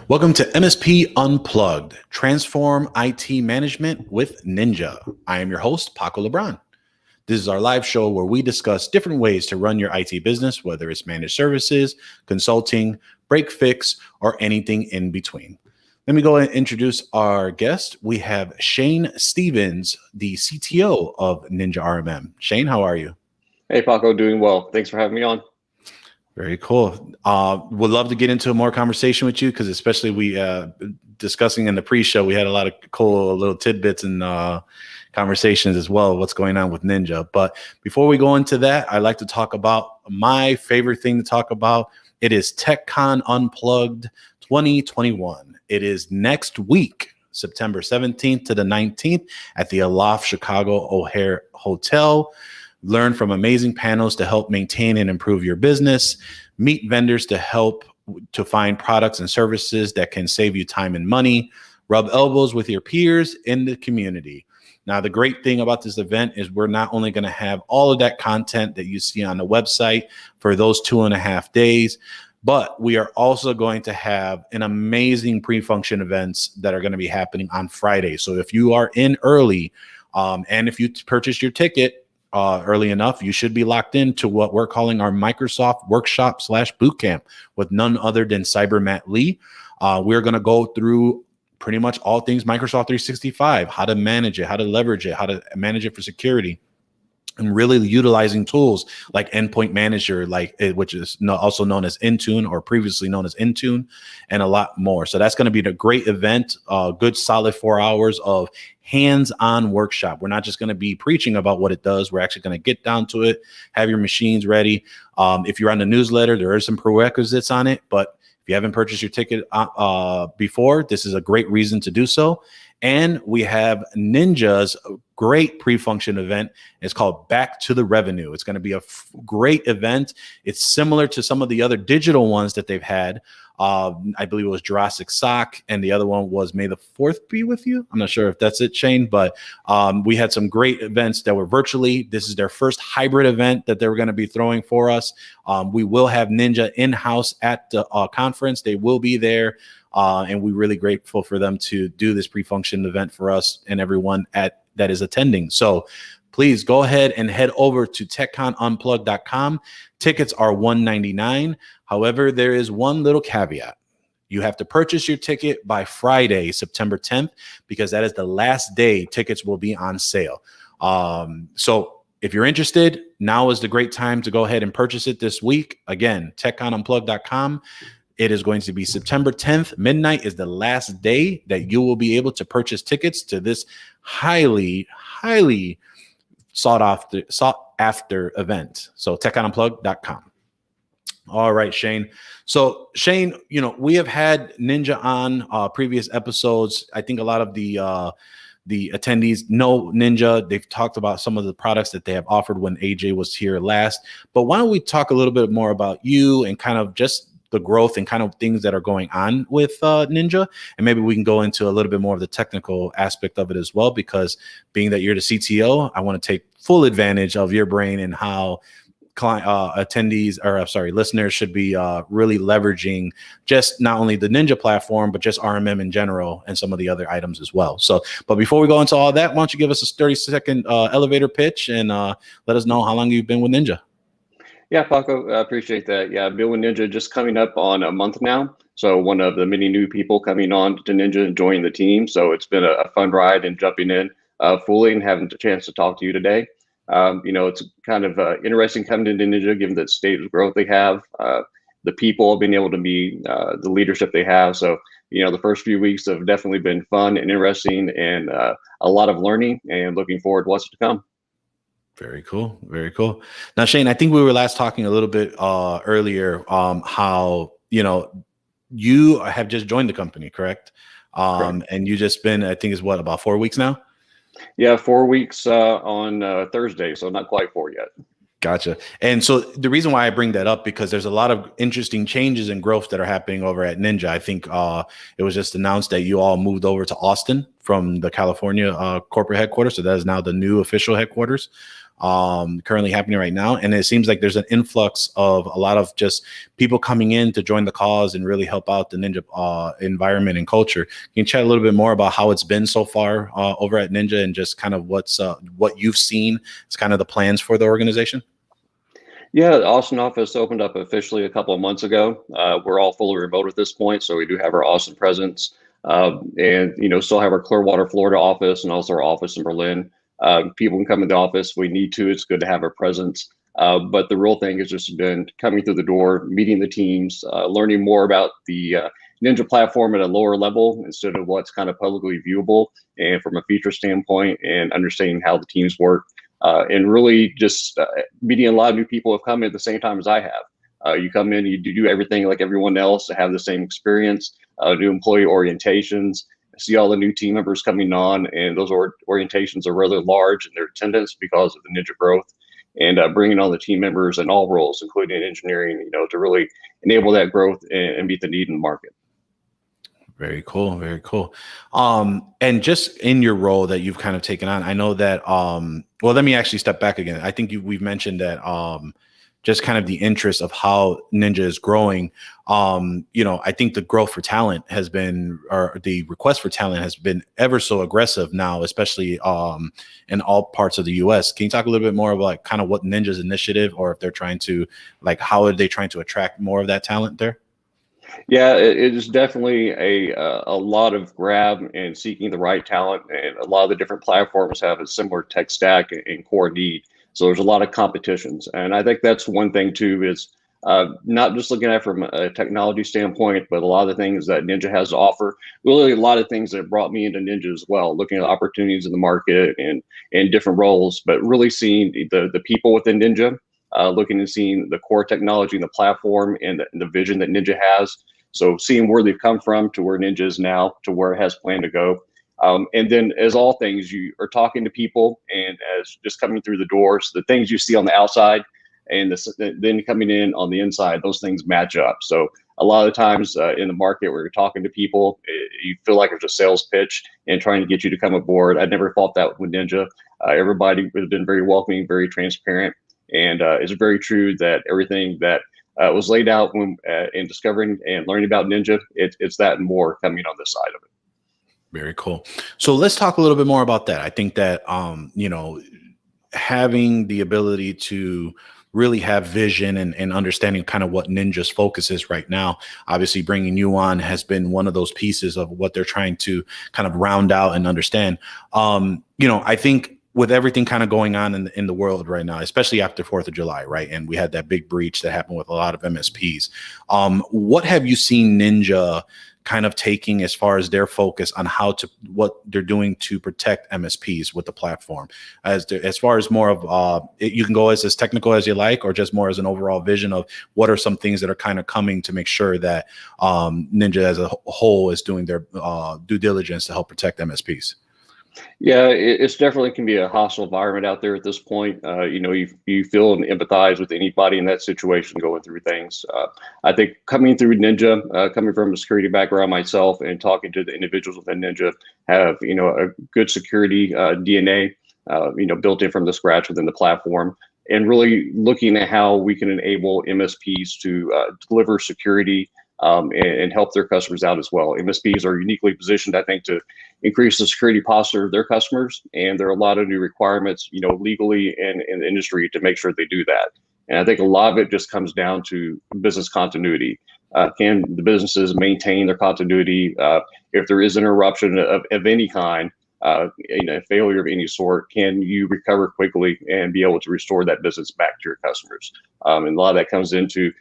Welcome to MSP Unplugged, Transform IT Management with Ninja. I am your host, Paco LeBron. This is our live show where we discuss different ways to run your IT business, whether it's managed services, consulting, break fix, or anything in between. Let me go and introduce our guest. We have Shane Stevens, the CTO of NinjaRMM. Shane, how are you? Hey, Paco, doing well. Thanks for having me on. Very cool. Would love to get into more conversation with you because especially we discussing in the pre-show, we had a lot of cool little tidbits and conversations as well, what's going on with Ninja. But before we go into that, I'd like to talk about my favorite thing to talk about. It is TechCon Unplugged 2021. It is next week, September 17th to the 19th at the Aloft Chicago O'Hare Hotel. Learn from amazing panels to help maintain and improve your business. Meet vendors to help to find products and services that can save you time and money. Rub elbows with your peers in the community. Now, the great thing about this event is we're not only going to have all of that content that you see on the website for those 2.5 days, but we are also going to have an amazing pre-function events that are going to be happening on Friday. So if you are in early and if you purchase your ticket early enough, you should be locked into what we're calling our Microsoft Workshop / Bootcamp with none other than Cyber Matt Lee. We're going to go through pretty much all things Microsoft 365, how to manage it, how to leverage it, how to manage it for security, and really utilizing tools like Endpoint Manager, which is also known as Intune or previously known as Intune, and a lot more. So that's going to be a great event, a good solid 4 hours of hands-on workshop. We're not just going to be preaching about what it does. We're actually going to get down to it, have your machines ready. If you're on the newsletter, there are some prerequisites on it, but if you haven't purchased your ticket before, this is a great reason to do so. And we have Ninja's great pre-function event. It's called Back to the Revenue. It's going to be a great event. It's similar to some of the other digital ones that they've had. I believe it was Jurassic Sock, and the other one was May the 4th be with you. I'm not sure if that's it, Shane, but we had some great events that were virtually. This is their first hybrid event that they were going to be throwing for us. We will have Ninja in-house at the conference. They will be there. And we're really grateful for them to do this pre-function event for us and everyone that is attending. So please go ahead and head over to techconunplugged.com. Tickets are $199. However, there is one little caveat. You have to purchase your ticket by Friday, September 10th, because that is the last day tickets will be on sale. So if you're interested, now is the great time to go ahead and purchase it this week. Again, techconunplugged.com. It is going to be September 10th. Midnight is the last day that you will be able to purchase tickets to this highly sought after event. So techconunplugged.com. All right, Shane. So Shane, we have had Ninja on previous episodes. I think a lot of the attendees know Ninja. They've talked about some of the products that they have offered when AJ was here last. But why don't we talk a little bit more about you and kind of just the growth and kind of things that are going on with Ninja, and maybe we can go into a little bit more of the technical aspect of it as well, because being that you're the CTO, I want to take full advantage of your brain and how listeners should be really leveraging just not only the Ninja platform, but just RMM in general and some of the other items as well. So, but before we go into all that, why don't you give us a 30-second elevator pitch and let us know how long you've been with Ninja? Yeah, Paco, I appreciate that. Yeah, I've been with Ninja just coming up on a month now. So one of the many new people coming on to Ninja and joining the team. So it's been a fun ride and jumping in fully and having the chance to talk to you today. It's kind of interesting coming into Ninja, given the state of growth they have, the people being able to be the leadership they have. So, the first few weeks have definitely been fun and interesting and a lot of learning, and looking forward to what's to come. Very cool. Very cool. Now, Shane, I think we were last talking a little bit earlier how, you have just joined the company, correct? Correct. And you just been, I think it's about 4 weeks now? Yeah, 4 weeks on Thursday. So not quite 4 yet. Gotcha. And so the reason why I bring that up, because there's a lot of interesting changes and growth that are happening over at Ninja. I think it was just announced that you all moved over to Austin from the California corporate headquarters. So that is now the new official headquarters. currently happening right now. And it seems like there's an influx of a lot of just people coming in to join the cause and really help out the Ninja environment and culture. Can you chat a little bit more about how it's been so far over at Ninja, and just kind of what you've seen as kind of the plans for the organization? Yeah, the Austin office opened up officially a couple of months ago. We're all fully remote at this point, so we do have our Austin presence, and still have our Clearwater, Florida office, and also our office in Berlin. People can come in the office if we need to. It's good to have our presence. But the real thing has just been coming through the door, meeting the teams, learning more about the Ninja platform at a lower level instead of what's kind of publicly viewable, and from a feature standpoint, and understanding how the teams work. And really just meeting a lot of new people have come in at the same time as I have. You come in, you do everything like everyone else to have the same experience, do employee orientations, see all the new team members coming on, and those orientations are rather large in their attendance because of the Ninja growth, and bringing on the team members in all roles, including engineering, to really enable that growth and meet the need in the market. Very cool. Very cool. And just in your role that you've kind of taken on, I know that, well, let me actually step back again. I think we've mentioned that, just kind of the interest of how Ninja is growing. I think the growth for talent has been, or the request for talent has been ever so aggressive now, especially, in all parts of the US. Can you talk a little bit more about kind of what Ninja's initiative, or if they're trying to, like, how are they trying to attract more of that talent there? Yeah, it is definitely a lot of grab and seeking the right talent, and a lot of the different platforms have a similar tech stack and core need. So there's a lot of competitions, and I think that's one thing too, is not just looking at it from a technology standpoint, but a lot of the things that Ninja has to offer. Really, a lot of things that brought me into Ninja as well, looking at opportunities in the market and different roles, but really seeing the people within Ninja, looking and seeing the core technology and the platform and the vision that Ninja has. So seeing where they've come from to where Ninja is now to where it has planned to go. And then, as all things, you are talking to people, and as just coming through the doors, the things you see on the outside and then coming in on the inside, those things match up. So a lot of the times in the market where you're talking to people, you feel like there's a sales pitch and trying to get you to come aboard. I never felt that with Ninja. Everybody has been very welcoming, very transparent, and it's very true that everything that was laid out when in discovering and learning about Ninja, it's that and more coming on this side of it. Very cool. So let's talk a little bit more about that. I think that, having the ability to really have vision and understanding kind of what Ninja's focus is right now, obviously bringing you on has been one of those pieces of what they're trying to kind of round out and understand. I think with everything kind of going on in the world right now, especially after 4th of July, right? And we had that big breach that happened with a lot of MSPs. What have you seen Ninja kind of taking as far as their focus on what they're doing to protect MSPs with the platform, as far as more of, you can go as technical as you like, or just more as an overall vision of what are some things that are kind of coming to make sure that Ninja as a whole is doing their due diligence to help protect MSPs? Yeah, it's definitely can be a hostile environment out there at this point. You feel and empathize with anybody in that situation going through things. I think coming through Ninja, coming from a security background myself, and talking to the individuals within Ninja, have a good security DNA, built in from the scratch within the platform, and really looking at how we can enable MSPs to deliver security, and help their customers out as well. MSPs are uniquely positioned, I think, to increase the security posture of their customers, and there are a lot of new requirements, legally and in the industry, to make sure they do that. And I think a lot of it just comes down to business continuity. Can the businesses maintain their continuity? If there is an interruption of any kind, failure of any sort, can you recover quickly and be able to restore that business back to your customers? And a lot of that comes into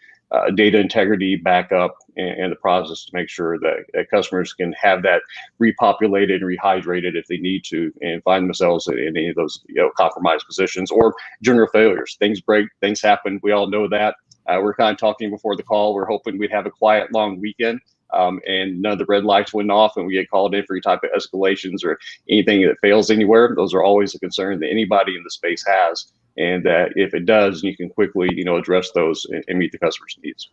data integrity, backup, and the process to make sure that customers can have that repopulated and rehydrated if they need to, and find themselves in any of those compromised positions or general failures. Things break, things happen. We all know that. We're kind of talking before the call. We're hoping we'd have a quiet, long weekend, and none of the red lights went off, and we get called in for any type of escalations or anything that fails anywhere. Those are always a concern that anybody in the space has. and that if it does, you can quickly, address those and meet the customer's needs.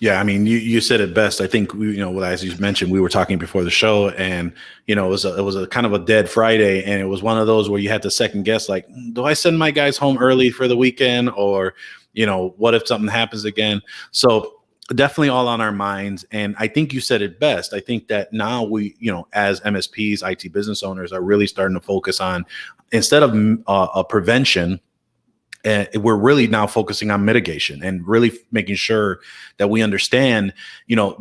Yeah, I mean, you said it best. I think as you mentioned, we were talking before the show, and it was a kind of a dead Friday, and it was one of those where you had to second guess, like, do I send my guys home early for the weekend, or what if something happens again? So definitely all on our minds, and I think you said it best. I think that now we, as MSPs, IT business owners, are really starting to focus on, instead of a prevention. And we're really now focusing on mitigation and really making sure that we understand,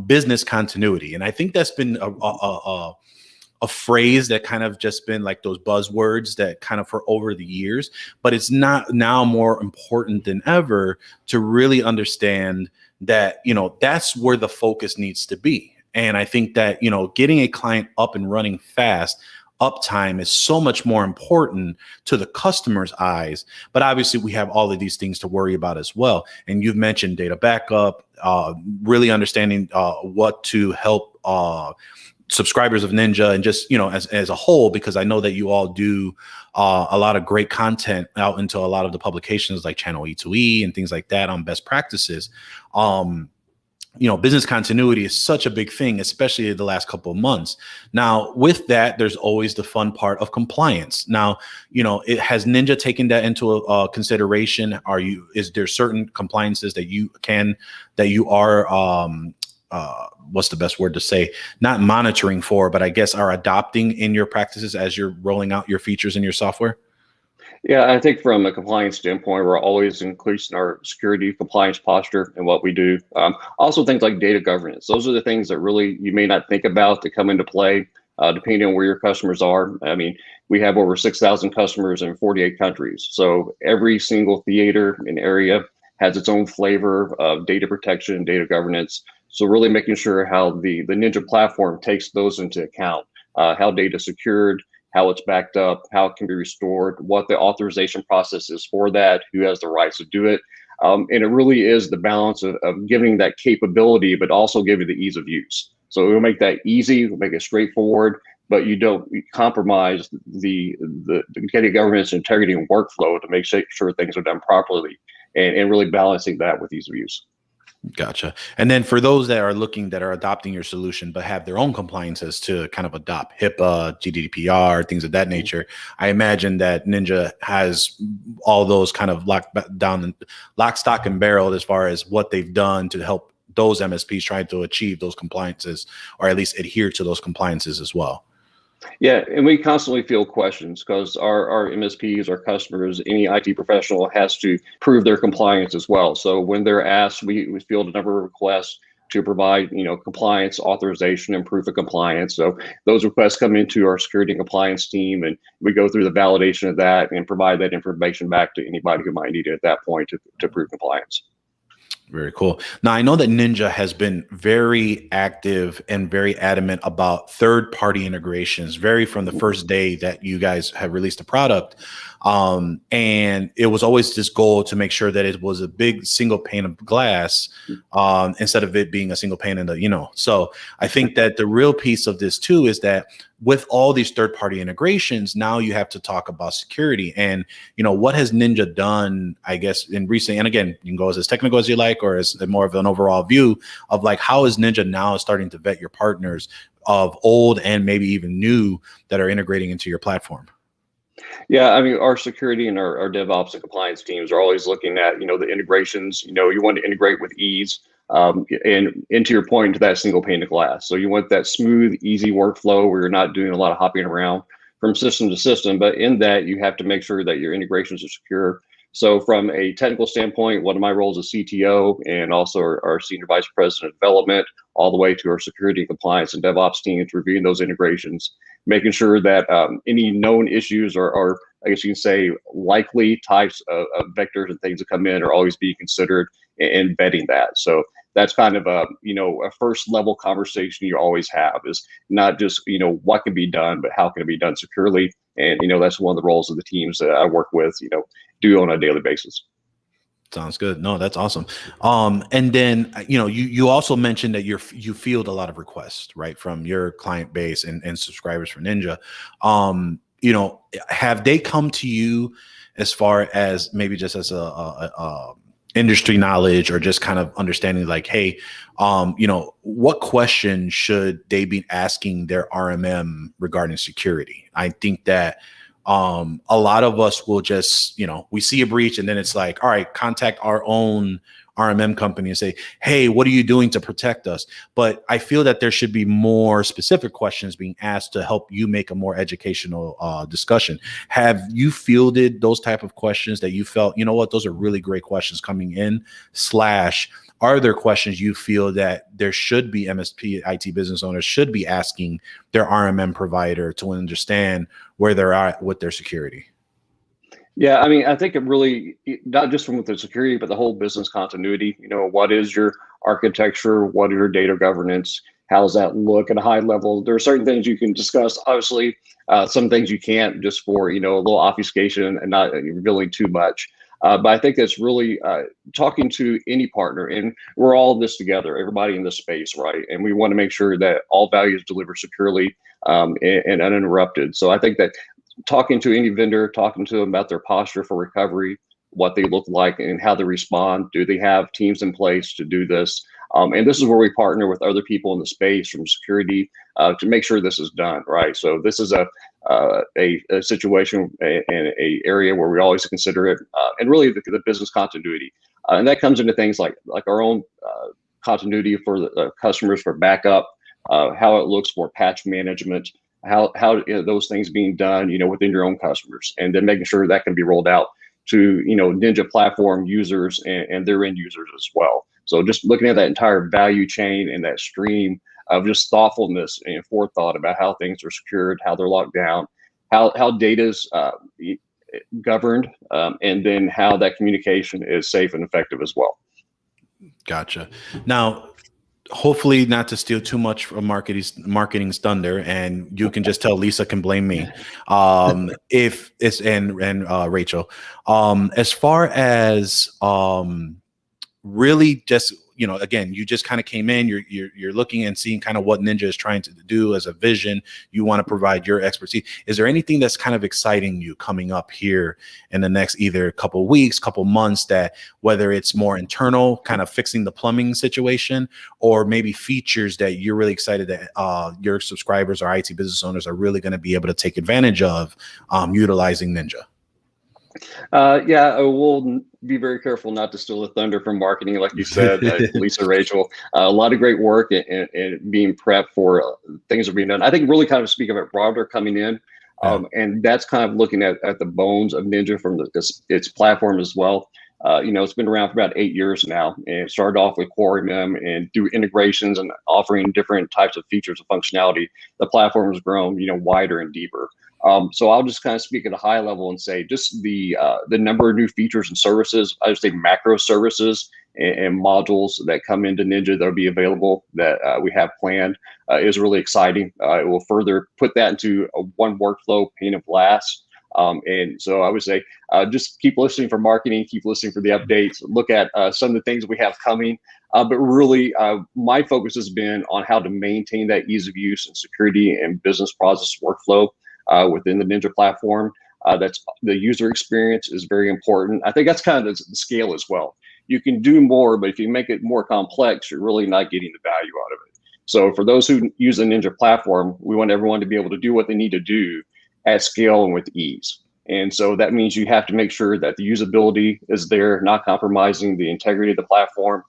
business continuity. And I think that's been a phrase that kind of just been like those buzzwords that kind of for over the years, but it's not now more important than ever to really understand that, that's where the focus needs to be. And I think that, getting a client up and running fast, uptime is so much more important to the customer's eyes. But obviously we have all of these things to worry about as well. And you've mentioned data backup, really understanding what to help subscribers of Ninja, and just, as a whole, because I know that you all do a lot of great content out into a lot of the publications like Channel E2E and things like that on best practices. Business continuity is such a big thing, especially the last couple of months. Now, with that, there's always the fun part of compliance. Now, it has Ninja taken that into consideration. Is there certain compliances that you are, what's the best word to say? Not monitoring for, but I guess are adopting in your practices as you're rolling out your features in your software? Yeah, I think from a compliance standpoint, we're always increasing our security compliance posture and what we do. Also, things like data governance. Those are the things that really you may not think about to come into play, depending on where your customers are. I mean, we have over 6,000 customers in 48 countries. So every single theater and area has its own flavor of data protection, data governance. So really making sure how the Ninja platform takes those into account, how data is secured, how it's backed up, how it can be restored, what the authorization process is for that, who has the rights to do it. And it really is the balance of giving that capability, but also giving the ease of use. So we'll make that easy, we'll make it straightforward, but you don't compromise the data governance, integrity, and workflow to make sure things are done properly, and really balancing that with ease of use. Gotcha. And then for those that are adopting your solution, but have their own compliances to kind of adopt HIPAA, GDPR, things of that nature, I imagine that Ninja has all those kind of lock, stock, and barrel as far as what they've done to help those MSPs try to achieve those compliances, or at least adhere to those compliances as well. Yeah, and we constantly field questions because our MSPs, our customers, any IT professional has to prove their compliance as well. So when they're asked, we field a number of requests to provide, compliance, authorization, and proof of compliance. So those requests come into our security and compliance team, and we go through the validation of that and provide that information back to anybody who might need it at that point to prove compliance. Very cool. Now, I know that Ninja has been very active and very adamant about third-party integrations, very from the first day that you guys have released the product. And it was always this goal to make sure that it was a big single pane of glass instead of it being a single pane in the, So I think that the real piece of this too is that with all these third-party integrations, now you have to talk about security. And, what has Ninja done, I guess, in recent, and again, you can go as technical as you like, or as more of an overall view of like, how is Ninja now starting to vet your partners of old and maybe even new that are integrating into your platform? Yeah, I mean, our security and our DevOps and compliance teams are always looking at, the integrations. You want to integrate with ease, and into your point, to that single pane of glass. So you want that smooth, easy workflow where you're not doing a lot of hopping around from system to system. But in that, you have to make sure that your integrations are secure. So from a technical standpoint, one of my roles is CTO and also our Senior Vice President of Development, all the way to our security, compliance, and DevOps teams, reviewing those integrations, making sure that any known issues or I guess you can say likely types of vectors and things that come in are always being considered, and vetting that. So that's kind of a first level conversation you always have, is not just what can be done, but how can it be done securely. And that's one of the roles of the teams that I work with do on a daily basis. Sounds good. No, that's awesome. And then, you also mentioned that you field a lot of requests, right, from your client base and subscribers for Ninja. Have they come to you as far as maybe just as a industry knowledge or just kind of understanding like, hey, what question should they be asking their RMM regarding security? I think that a lot of us will just, we see a breach and then it's like, all right, contact our own RMM company and say, hey, what are you doing to protect us? But I feel that there should be more specific questions being asked to help you make a more educational discussion. Have you fielded those type of questions that you felt, those are really great questions coming in / are there questions you feel that there should be MSP IT business owners should be asking their RMM provider to understand where they're at with their security? Yeah, I mean, I think it really, not just from with the security, but the whole business continuity. What is your architecture? What are your data governance? How does that look at a high level? There are certain things you can discuss, obviously, some things you can't, just for, a little obfuscation and not revealing too much. But I think that's really talking to any partner, and we're all in this together, everybody in this space, right? And we want to make sure that all value is delivered securely and uninterrupted. So I think that talking to any vendor, talking to them about their posture for recovery, what they look like and how they respond. Do they have teams in place to do this? And this is where we partner with other people in the space from security to make sure this is done, right? So this is a situation and a area where we always consider it, and really the business continuity. And that comes into things like our own continuity for the customers for backup, how it looks for patch management, how those things being done, within your own customers, and then making sure that can be rolled out to, Ninja platform users and their end users as well. So just looking at that entire value chain and that stream of just thoughtfulness and forethought about how things are secured, how they're locked down, how data's governed, and then how that communication is safe and effective as well. Gotcha. Now, hopefully not to steal too much from marketing's thunder, and you can just tell Lisa can blame me. If it's and Rachel, as far as really just, again, you just kind of came in, you're looking and seeing kind of what Ninja is trying to do as a vision. You want to provide your expertise. Is there anything that's kind of exciting you coming up here in the next either couple weeks, couple months, that whether it's more internal, kind of fixing the plumbing situation, or maybe features that you're really excited that your subscribers or IT business owners are really going to be able to take advantage of utilizing Ninja? Yeah, we'll be very careful not to steal the thunder from marketing, like you said, Lisa, Rachel. A lot of great work and being prepped for things that are being done. I think really kind of speak of it broader coming in, and that's kind of looking at the bones of Ninja from its platform as well. It's been around for about 8 years now, and it started off with core MM, and through integrations and offering different types of features and functionality, the platform has grown, wider and deeper. So I'll just kind of speak at a high level and say just the number of new features and services, I would say macro services and modules that come into Ninja that'll be available that we have planned is really exciting. It will further put that into a one workflow pane of glass. And so I would say just keep listening for marketing, keep listening for the updates, look at some of the things we have coming. But really, my focus has been on how to maintain that ease of use and security and business process workflow within the Ninja platform. That's the user experience is very important. I think that's kind of the scale as well. You can do more, but if you make it more complex, you're really not getting the value out of it. So for those who use the Ninja platform, we want everyone to be able to do what they need to do at scale and with ease. And so that means you have to make sure that the usability is there, not compromising the integrity of the platform.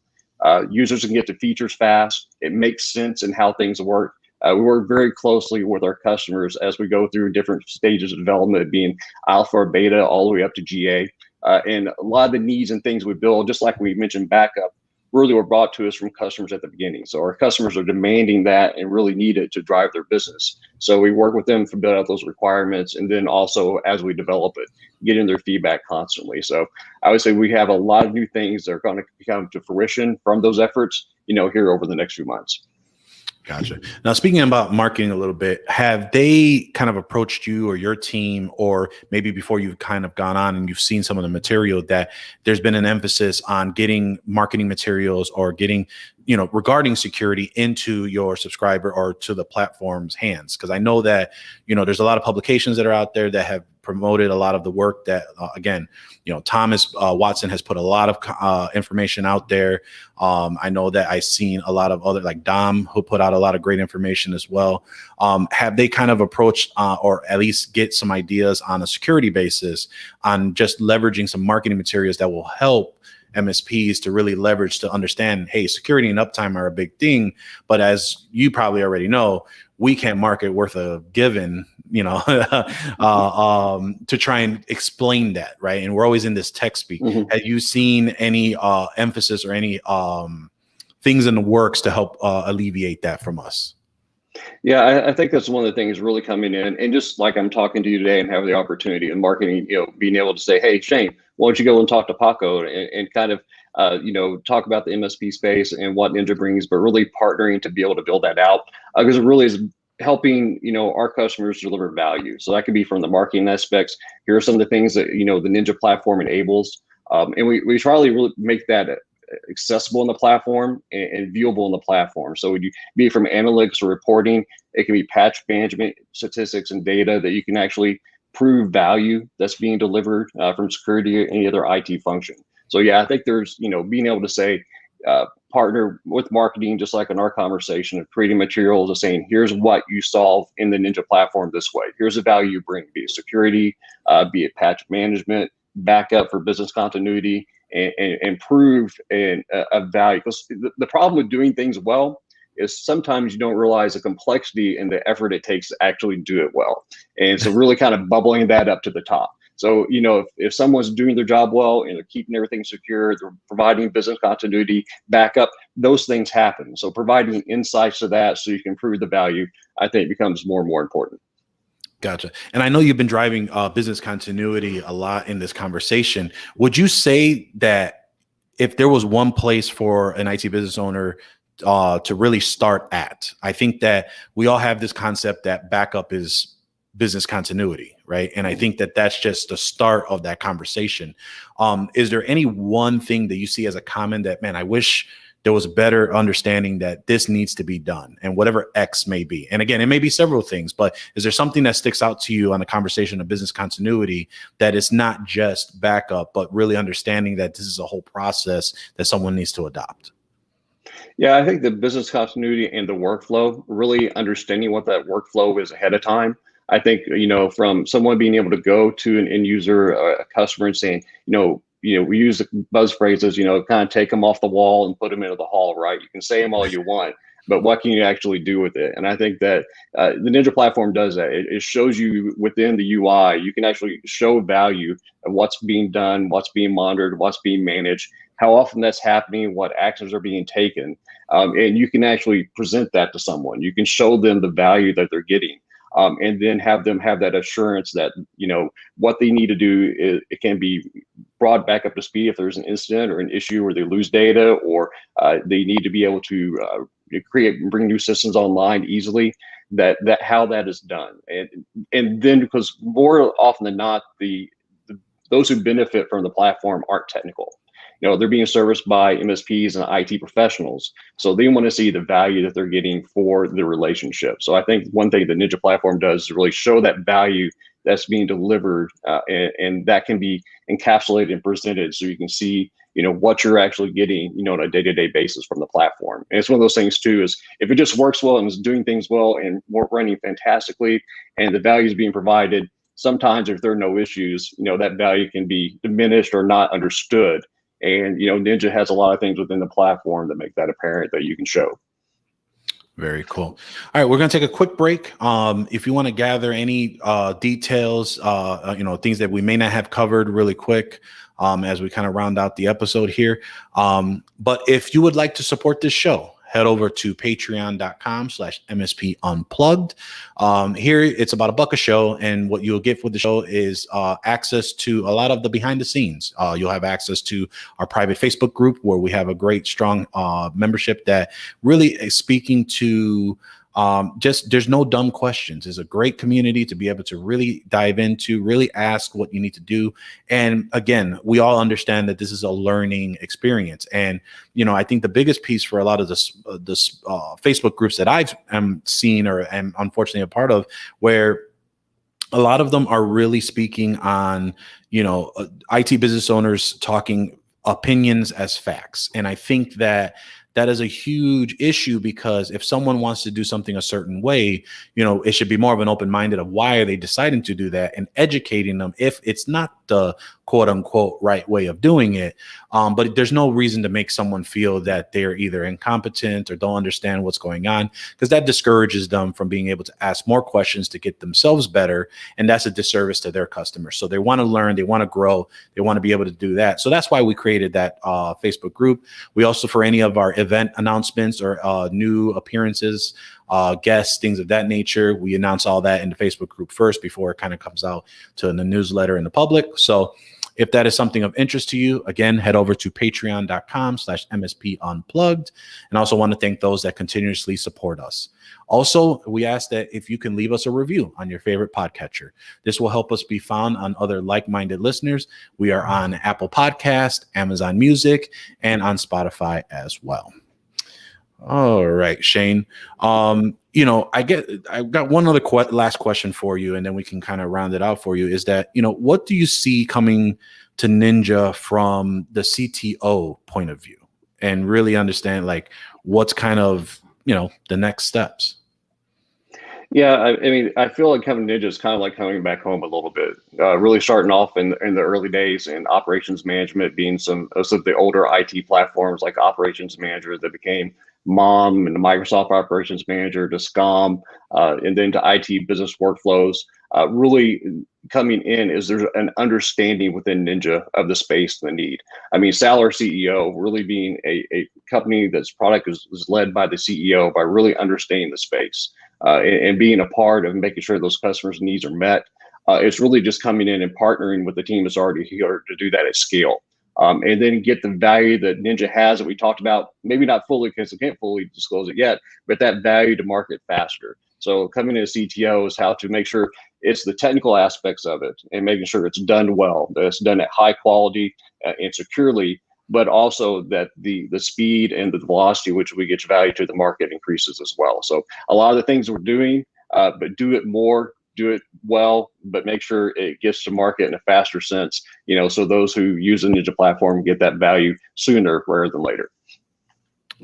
Users can get to features fast. It makes sense in how things work. We work very closely with our customers as we go through different stages of development, being alpha or beta all the way up to GA. And a lot of the needs and things we build, just like we mentioned backup, really were brought to us from customers at the beginning. So our customers are demanding that and really need it to drive their business. So we work with them to build out those requirements. And then also as we develop it, getting their feedback constantly. So I would say we have a lot of new things that are going to come to fruition from those efforts, here over the next few months. Gotcha. Now, speaking about marketing a little bit, have they kind of approached you or your team, or maybe before you've kind of gone on and you've seen some of the material, that there's been an emphasis on getting marketing materials or getting, regarding security into your subscriber or to the platform's hands? Because I know that, there's a lot of publications that are out there that have promoted a lot of the work that, again, Thomas Watson has put a lot of information out there. I know that I've seen a lot of other, like Dom, who put out a lot of great information as well. Have they kind of approached or at least get some ideas on a security basis on just leveraging some marketing materials that will help MSPs to really leverage to understand, hey, security and uptime are a big thing, but as you probably already know, we can't market worth a given, to try and explain that, right? And we're always in this tech speak. Mm-hmm. Have you seen any emphasis or any things in the works to help alleviate that from us? Yeah, I think that's one of the things really coming in, and just like I'm talking to you today and having the opportunity in marketing, being able to say, hey, Shane, why don't you go and talk to Paco and kind of, talk about the MSP space and what Ninja brings, but really partnering to be able to build that out, because it really is helping, our customers deliver value. So that could be from the marketing aspects. Here are some of the things that, the Ninja platform enables. And we try to really make that accessible in the platform and viewable in the platform. So would you be from analytics or reporting, it can be patch management, statistics, and data that you can actually prove value that's being delivered from security or any other IT function. So yeah, I think there's, being able to say, partner with marketing, just like in our conversation of creating materials of saying, here's what you solve in the Ninja platform this way. Here's the value you bring, be it security, be it patch management, backup for business continuity, and improve and a value. Because the problem with doing things well is sometimes you don't realize the complexity and the effort it takes to actually do it well. And so really kind of bubbling that up to the top. So, if someone's doing their job well and they're keeping everything secure, they're providing business continuity, backup, those things happen. So providing insights to that so you can improve the value, I think becomes more and more important. Gotcha. And I know you've been driving business continuity a lot in this conversation. Would you say that if there was one place for an IT business owner to really start at, I think that we all have this concept that backup is business continuity, right? And I think that that's just the start of that conversation. Is there any one thing that you see as a common that, man, I wish there was a better understanding that this needs to be done, and whatever X may be? And again, it may be several things, but is there something that sticks out to you on the conversation of business continuity that it's not just backup, but really understanding that this is a whole process that someone needs to adopt? Yeah, I think the business continuity and the workflow, really understanding what that workflow is ahead of time. I think, from someone being able to go to an end user, a customer, and saying, we use the buzz phrases, kind of take them off the wall and put them into the hall, right? You can say them all you want, but what can you actually do with it? And I think that the Ninja platform does that. It shows you within the UI, you can actually show value of what's being done, what's being monitored, what's being managed, how often that's happening, what actions are being taken. And you can actually present that to someone. You can show them the value that they're getting. And then have them have that assurance that, what they need to do, it can be brought back up to speed if there's an incident or an issue where they lose data, or they need to be able to create and bring new systems online easily, that how that is done. And then, because more often than not, those who benefit from the platform aren't technical. They're being serviced by MSPs and IT professionals. So they want to see the value that they're getting for the relationship. So I think one thing the Ninja platform does is really show that value that's being delivered, and that can be encapsulated and presented so you can see, what you're actually getting, on a day-to-day basis from the platform. And it's one of those things too, is if it just works well and is doing things well and running fantastically and the value is being provided, sometimes if there are no issues, that value can be diminished or not understood. And, Ninja has a lot of things within the platform that make that apparent that you can show. Very cool. All right, we're going to take a quick break. If you want to gather any details, things that we may not have covered really quick as we kind of round out the episode here. But if you would like to support this show, head over to patreon.com/MSP Unplugged. Here, it's about $1 a show. And what you'll get with the show is access to a lot of the behind the scenes. You'll have access to our private Facebook group where we have a great, strong membership that really is speaking to there's no dumb questions. It's a great community to be able to really dive into, really ask what you need to do. And again, we all understand that this is a learning experience. And, I think the biggest piece for a lot of this Facebook groups that I've seen or am unfortunately a part of, where a lot of them are really speaking on, IT business owners talking opinions as facts. And I think that that is a huge issue, because if someone wants to do something a certain way, it should be more of an open-minded of why are they deciding to do that, and educating them if it's not the quote unquote right way of doing it. But there's no reason to make someone feel that they're either incompetent or don't understand what's going on, because that discourages them from being able to ask more questions to get themselves better. And that's a disservice to their customers. So they want to learn, they want to grow, they want to be able to do that. So that's why we created that Facebook group. We also, for any of our event announcements or new appearances, guests, things of that nature, we announce all that in the Facebook group first before it kind of comes out to the newsletter and the public. So if that is something of interest to you, again, head over to patreon.com/MSP Unplugged. And I also want to thank those that continuously support us. Also, we ask that if you can leave us a review on your favorite podcatcher. This will help us be found on other like-minded listeners. We are on Apple Podcast, Amazon Music, and on Spotify as well. All right, Shane. I've got one other last question for you, and then we can kind of round it out for you. Is that, what do you see coming to Ninja from the CTO point of view, and really understand like what's kind of, the next steps? Yeah, I mean, I feel like coming Ninja is kind of like coming back home a little bit. Really starting off in the early days in operations management, being some of the older IT platforms like Operations Manager that became MOM, and the Microsoft Operations Manager to SCOM, and then to IT business workflows. Really coming in is there's an understanding within Ninja of the space and the need. I mean, Sal, our CEO, really being a company that's product is led by the CEO by really understanding the space. And being a part of making sure those customers' needs are met. It's really just coming in and partnering with the team that's already here to do that at scale. And then get the value that Ninja has that we talked about, maybe not fully because we can't fully disclose it yet, but that value to market faster. So coming in as CTO is how to make sure it's the technical aspects of it and making sure it's done well, that it's done at high quality and securely, but also that the speed and the velocity which we get value to the market increases as well. So a lot of the things we're doing, but do it more, do it well, but make sure it gets to market in a faster sense, so those who use the Ninja platform get that value sooner rather than later.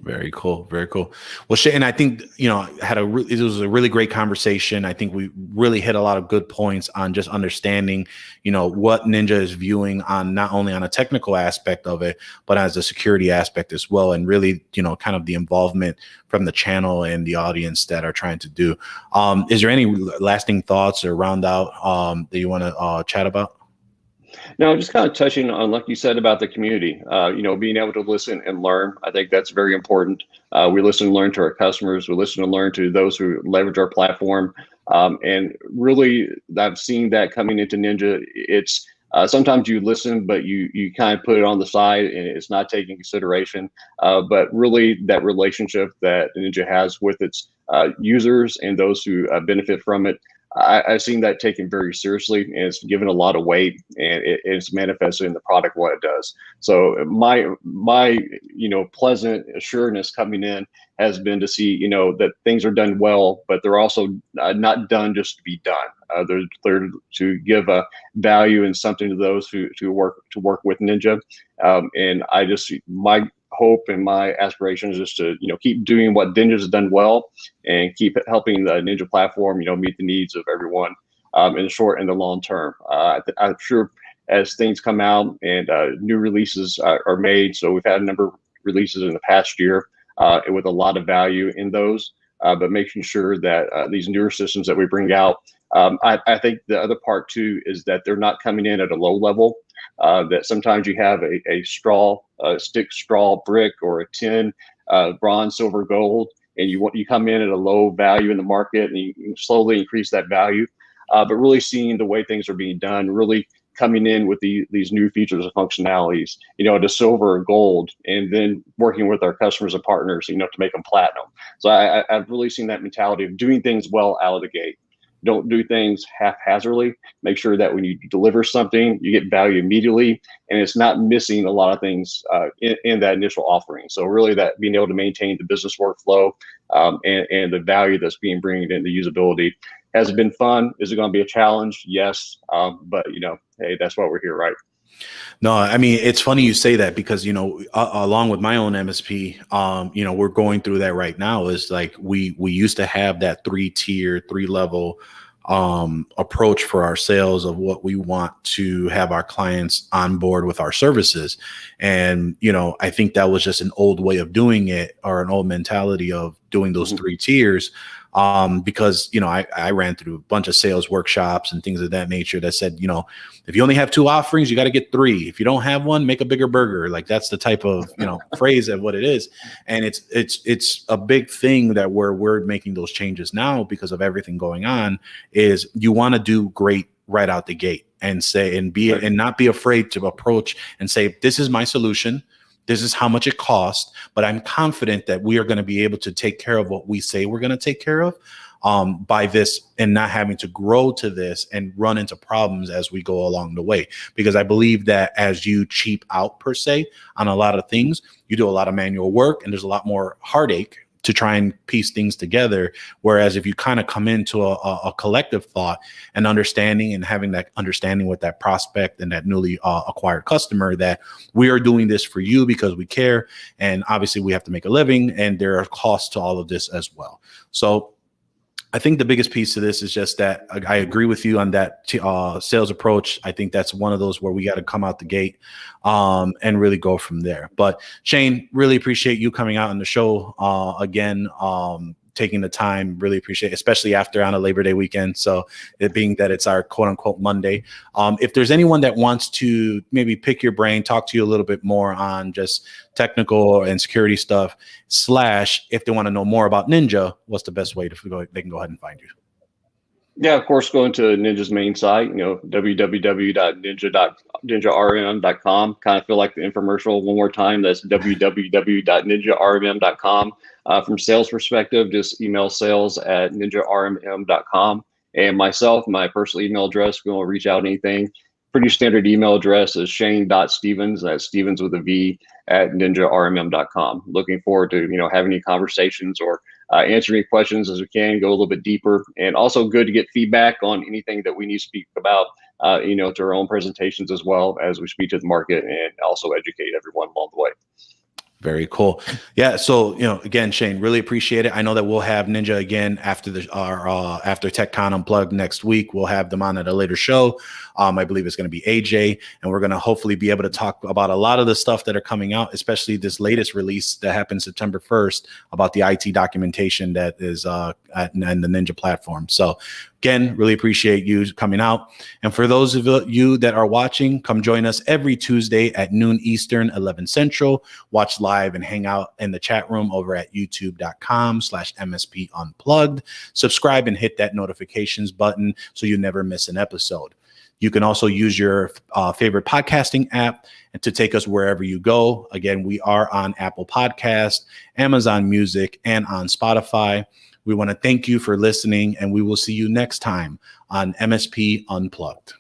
Very cool. Very cool. Well, Shane, I think, it was a really great conversation. I think we really hit a lot of good points on just understanding, what Ninja is viewing on not only on a technical aspect of it, but as a security aspect as well. And really, kind of the involvement from the channel and the audience that are trying to do. Is there any lasting thoughts or round out that you want to chat about? No, just kind of touching on, like you said, about the community, being able to listen and learn. I think that's very important. We listen and learn to our customers. We listen and learn to those who leverage our platform. And really, I've seen that coming into Ninja. It's sometimes you listen, but you kind of put it on the side and it's not taking consideration. But really, that relationship that Ninja has with its users and those who benefit from it, I've seen that taken very seriously, and it's given a lot of weight, and it's manifested in the product what it does. So my pleasant assurance coming in has been to see that things are done well, but they're also not done just to be done. They're to give a value and something to those who work with Ninja, and my hope and my aspiration is just to keep doing what Ninja's done well and keep helping the Ninja platform meet the needs of everyone in the short and the long term. I'm sure as things come out and new releases are made, so we've had a number of releases in the past year with a lot of value in those, but making sure that these newer systems that we bring out, I think the other part too is that they're not coming in at a low level. That sometimes you have a stick, straw, brick, or a tin, bronze, silver, gold, and you come in at a low value in the market, and you slowly increase that value. But really seeing the way things are being done, really coming in with these new features and functionalities, to silver or gold, and then working with our customers and partners, to make them platinum. So I've really seen that mentality of doing things well out of the gate. Don't do things haphazardly. Make sure that when you deliver something, you get value immediately, and it's not missing a lot of things in that initial offering. So really, that being able to maintain the business workflow and the value that's being bringing in the usability Has it been fun? Is it going to be a challenge? Yes. But hey, that's why we're here, right? No, I mean, it's funny you say that because, along with my own MSP, we're going through that right now. Is like we used to have that 3-tier, 3-level approach for our sales of what we want to have our clients on board with our services. And, I think that was just an old way of doing it, or an old mentality of doing those 3 tiers. Because, I ran through a bunch of sales workshops and things of that nature that said, if you only have 2 offerings, you got to get 3. If you don't have one, make a bigger burger. Like that's the type of, phrase of what it is. And it's a big thing that we're making those changes now because of everything going on. Is you want to do great right out the gate and say, and be, and not be afraid to approach and say, this is my solution. This is how much it costs, but I'm confident that we are going to be able to take care of what we say we're going to take care of by this, and not having to grow to this and run into problems as we go along the way. Because I believe that as you cheap out per se on a lot of things, you do a lot of manual work and there's a lot more heartache to try and piece things together. Whereas if you kind of come into a collective thought and understanding, and having that understanding with that prospect and that newly acquired customer, that we are doing this for you because we care. And obviously we have to make a living, and there are costs to all of this as well. So I think the biggest piece to this is just that I agree with you on that sales approach. I think that's one of those where we got to come out the gate and really go from there. But Shane, really appreciate you coming out on the show again, taking the time. Really appreciate it, especially after on a Labor Day weekend. So it being that it's our quote unquote Monday. If there's anyone that wants to maybe pick your brain, talk to you a little bit more on just technical and security stuff, / if they want to know more about Ninja, what's the best way to go? They can go ahead and find you. Yeah, of course, going to Ninja's main site, www.ninjarmm.com. Kind of feel like the infomercial one more time. That's www.ninjarmm.com. From sales perspective, just email sales@ninjarmm.com. And myself, my personal email address, if you want to reach out anything, pretty standard email address is shane.stevens, that's Stevens with a V, @ninjarmm.com. Looking forward to, having any conversations or answer any questions as we can, go a little bit deeper, and also good to get feedback on anything that we need to speak about, to our own presentations as well as we speak to the market, and also educate everyone along the way. Very cool. Yeah. So, again, Shane, really appreciate it. I know that we'll have Ninja again after after TechCon Unplugged next week. We'll have them on at a later show. I believe it's going to be AJ, and we're going to hopefully be able to talk about a lot of the stuff that are coming out, especially this latest release that happened September 1st about the IT documentation that is and the Ninja platform. So again, really appreciate you coming out. And for those of you that are watching, come join us every Tuesday at noon Eastern, 11 Central. Watch live and hang out in the chat room over at youtube.com/MSP Unplugged. Subscribe and hit that notifications button so you never miss an episode. You can also use your favorite podcasting app and to take us wherever you go. Again, we are on Apple Podcast, Amazon Music, and on Spotify. We want to thank you for listening, and we will see you next time on MSP Unplugged.